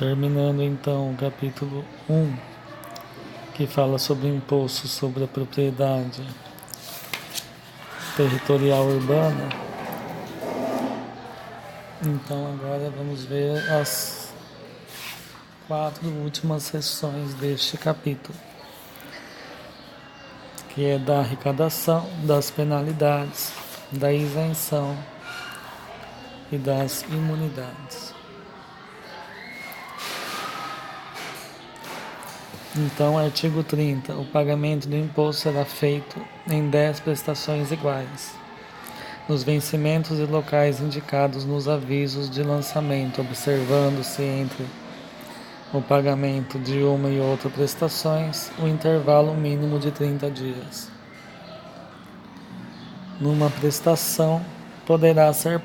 Terminando então o capítulo 1, que fala sobre o imposto sobre a propriedade territorial urbana. Então agora vamos ver as 4 últimas seções deste capítulo, que é da arrecadação, das penalidades, da isenção e das imunidades. Então, artigo 30. O pagamento do imposto será feito em 10 prestações iguais, nos vencimentos e locais indicados nos avisos de lançamento, observando-se entre o pagamento de uma e outra prestações o intervalo mínimo de 30 dias. Nenhuma prestação poderá ser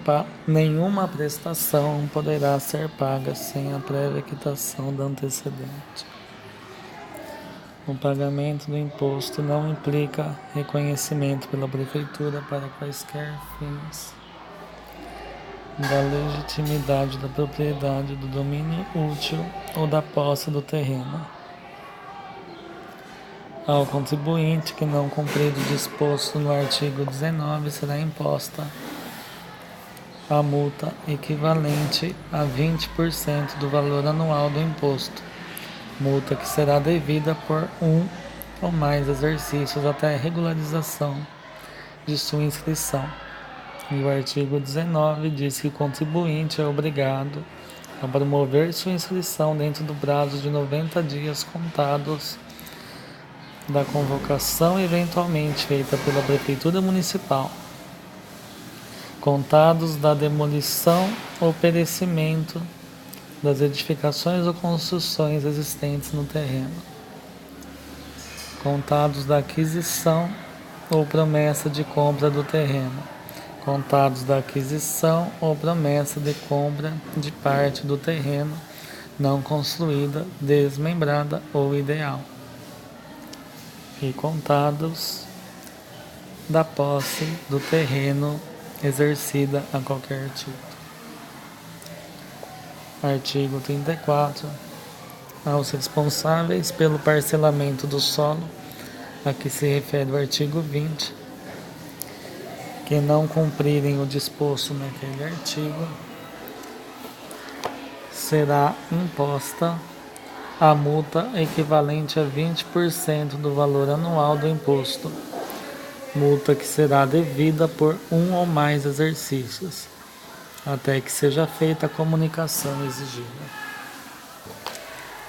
paga sem a prévia quitação da antecedente. O pagamento do imposto não implica reconhecimento pela Prefeitura para quaisquer fins da legitimidade da propriedade, do domínio útil ou da posse do terreno. Ao contribuinte que não cumprir o disposto no artigo 19 será imposta a multa equivalente a 20% do valor anual do imposto, multa que será devida por 1 ou mais exercícios até a regularização de sua inscrição. E o artigo 19 diz que o contribuinte é obrigado a promover sua inscrição dentro do prazo de 90 dias contados da convocação eventualmente feita pela Prefeitura Municipal, contados da demolição ou perecimento das edificações ou construções existentes no terreno, contados da aquisição ou promessa de compra do terreno, contados da aquisição ou promessa de compra de parte do terreno não construída, desmembrada ou ideal, e contados da posse do terreno exercida a qualquer título. Artigo 34. Aos responsáveis pelo parcelamento do solo, a que se refere o artigo 20, que não cumprirem o disposto naquele artigo, será imposta a multa equivalente a 20% do valor anual do imposto, multa que será devida por 1 ou mais exercícios, até que seja feita a comunicação exigida.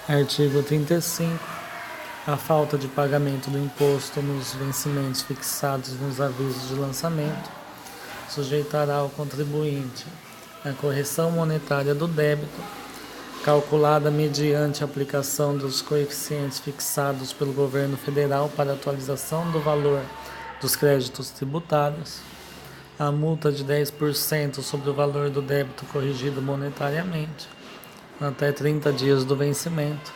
Artigo 35. A falta de pagamento do imposto nos vencimentos fixados nos avisos de lançamento sujeitará o contribuinte à correção monetária do débito, calculada mediante a aplicação dos coeficientes fixados pelo governo federal para atualização do valor dos créditos tributários, a multa de 10% sobre o valor do débito corrigido monetariamente, até 30 dias do vencimento,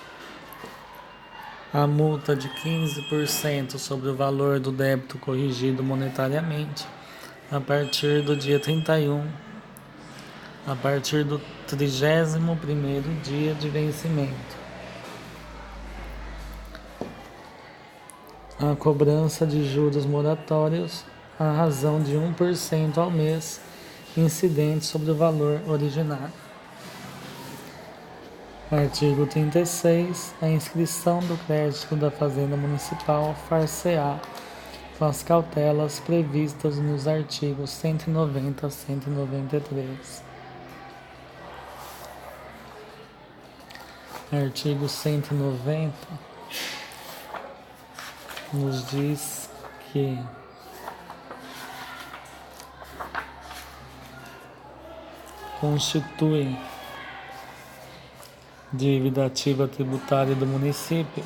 a multa de 15% sobre o valor do débito corrigido monetariamente, a partir do dia 31, a partir do 31º dia de vencimento, a cobrança de juros moratórios à razão de 1% ao mês, incidente sobre o valor originário. Artigo 36. A inscrição do crédito da Fazenda Municipal far-se-á com as cautelas previstas nos artigos 190 a 193. Artigo 190 nos diz que constitui dívida ativa tributária do município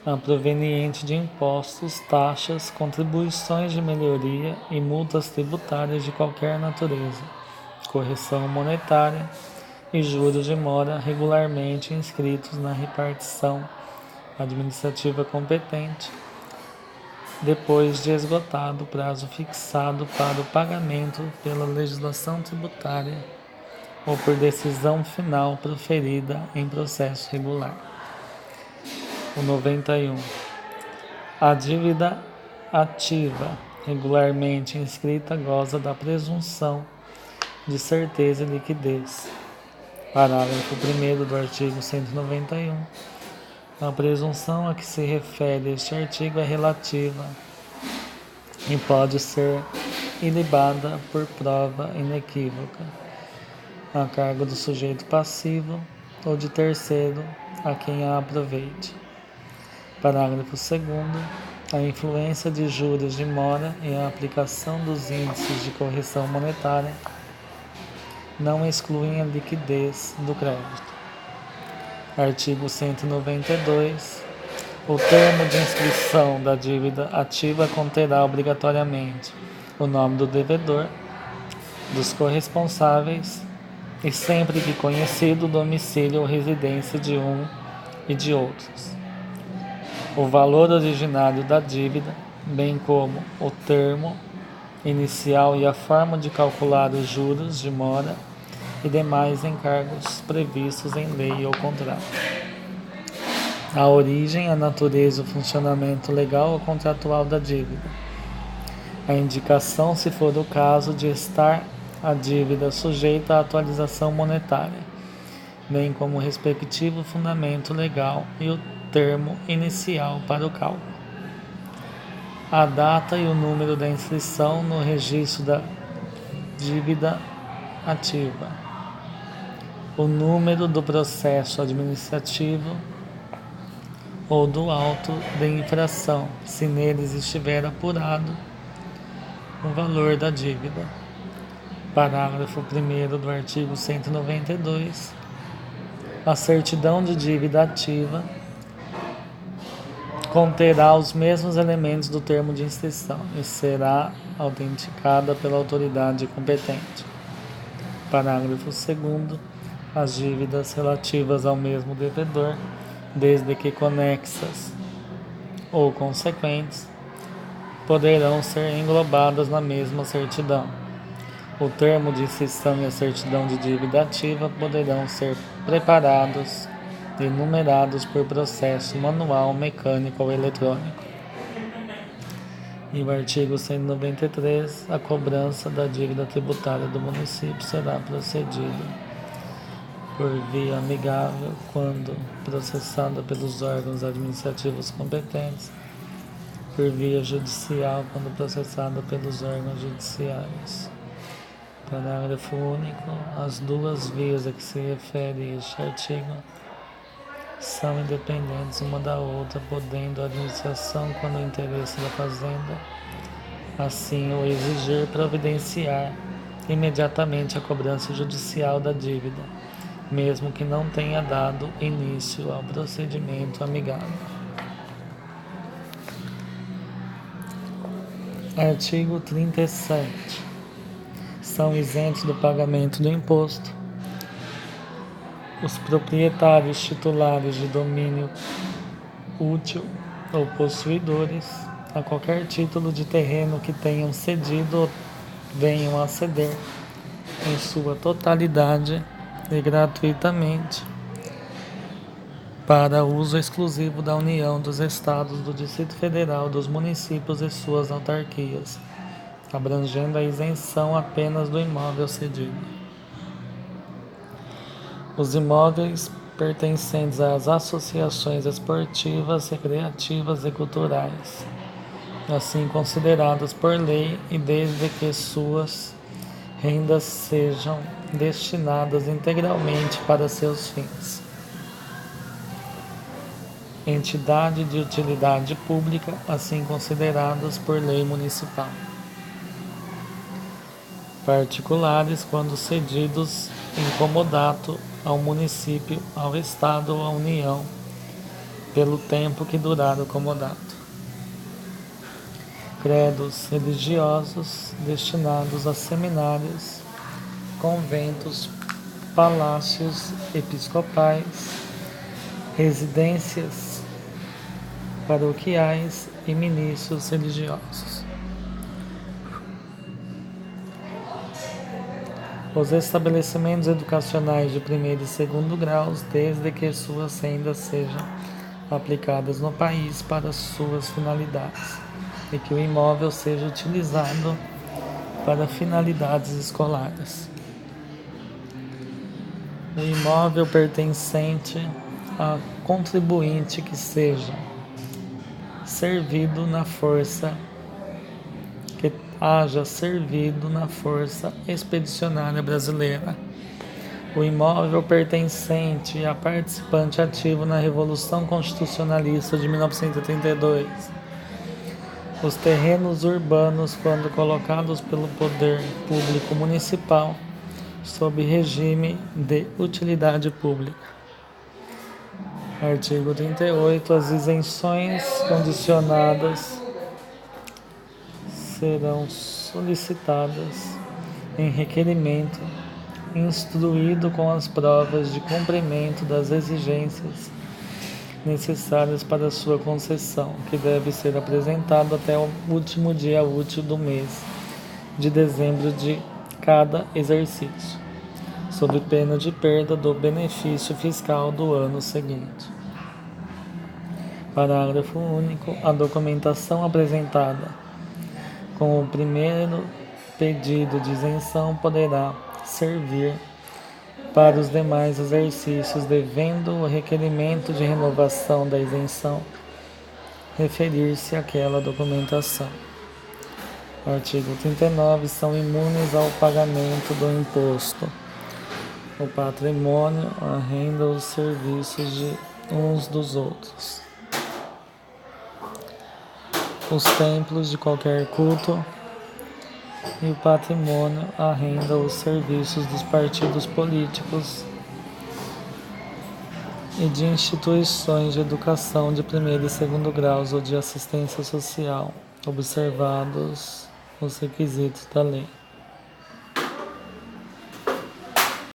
a proveniente de impostos, taxas, contribuições de melhoria e multas tributárias de qualquer natureza, correção monetária e juros de mora regularmente inscritos na repartição administrativa competente, depois de esgotado o prazo fixado para o pagamento pela legislação tributária ou por decisão final proferida em processo regular. O 91. A dívida ativa regularmente inscrita goza da presunção de certeza e liquidez. Parágrafo 1º do artigo 191. A presunção a que se refere este artigo é relativa e pode ser ilibada por prova inequívoca, a cargo do sujeito passivo ou de terceiro a quem a aproveite. Parágrafo 2º. A influência de juros de mora e a aplicação dos índices de correção monetária não excluem a liquidez do crédito. Artigo 192. O termo de inscrição da dívida ativa conterá obrigatoriamente o nome do devedor, dos corresponsáveis e, sempre que conhecido, o domicílio ou residência de um e de outros, o valor originário da dívida, bem como o termo inicial e a forma de calcular os juros de mora e demais encargos previstos em lei ou contrato. A origem, a natureza e o funcionamento legal ou contratual da dívida. A indicação, se for o caso, de estar a dívida sujeita à atualização monetária, bem como o respectivo fundamento legal e o termo inicial para o cálculo. A data e o número da inscrição no registro da dívida ativa. O número do processo administrativo ou do auto de infração, se neles estiver apurado o valor da dívida. Parágrafo 1º do artigo 192. A certidão de dívida ativa conterá os mesmos elementos do termo de inscrição e será autenticada pela autoridade competente. Parágrafo 2º. As dívidas relativas ao mesmo devedor, desde que conexas ou consequentes, poderão ser englobadas na mesma certidão. O termo de inscrição e a certidão de dívida ativa poderão ser preparados e numerados por processo manual, mecânico ou eletrônico. E o artigo 193, a cobrança da dívida tributária do município será procedida por via amigável quando processada pelos órgãos administrativos competentes, por via judicial quando processada pelos órgãos judiciários. Parágrafo único. As duas vias a que se refere este artigo são independentes uma da outra, podendo a administração, quando o interesse da fazenda assim o exigir, providenciar imediatamente a cobrança judicial da dívida, mesmo que não tenha dado início ao procedimento amigável. Artigo 37. São isentos do pagamento do imposto os proprietários titulares de domínio útil ou possuidores a qualquer título de terreno que tenham cedido ou venham a ceder em sua totalidade e gratuitamente para uso exclusivo da União, dos Estados, do Distrito Federal, dos municípios e suas autarquias, abrangendo a isenção apenas do imóvel cedido. Os imóveis pertencentes às associações esportivas, recreativas e culturais, assim consideradas por lei, e desde que suas rendas sejam destinadas integralmente para seus fins. Entidade de utilidade pública, assim consideradas por lei municipal. Particulares, quando cedidos em comodato ao município, ao Estado ou à União, pelo tempo que durar o comodato. Credos religiosos destinados a seminários, conventos, palácios episcopais, residências paroquiais e ministros religiosos. os estabelecimentos educacionais de primeiro e segundo graus, desde que suas rendas sejam aplicadas no país para suas finalidades e que o imóvel seja utilizado para finalidades escolares. O imóvel pertencente a contribuinte que seja servido na força que haja servido na Força Expedicionária Brasileira. O imóvel pertencente a participante ativo na Revolução Constitucionalista de 1932. Os terrenos urbanos, quando colocados pelo poder público municipal, sob regime de utilidade pública. Artigo 38. As isenções condicionadas serão solicitadas em requerimento instruído com as provas de cumprimento das exigências necessárias para sua concessão, que deve ser apresentado até o último dia útil do mês de dezembro de cada exercício, sob pena de perda do benefício fiscal do ano seguinte. Parágrafo único. A documentação apresentada com o primeiro pedido de isenção poderá servir para os demais exercícios, devendo o requerimento de renovação da isenção referir-se àquela documentação. Artigo 39. São imunes ao pagamento do imposto o patrimônio, a renda, os serviços de uns dos outros, os templos de qualquer culto e o patrimônio, a renda, os serviços dos partidos políticos e de instituições de educação de primeiro e segundo graus ou de assistência social, observados os requisitos da lei.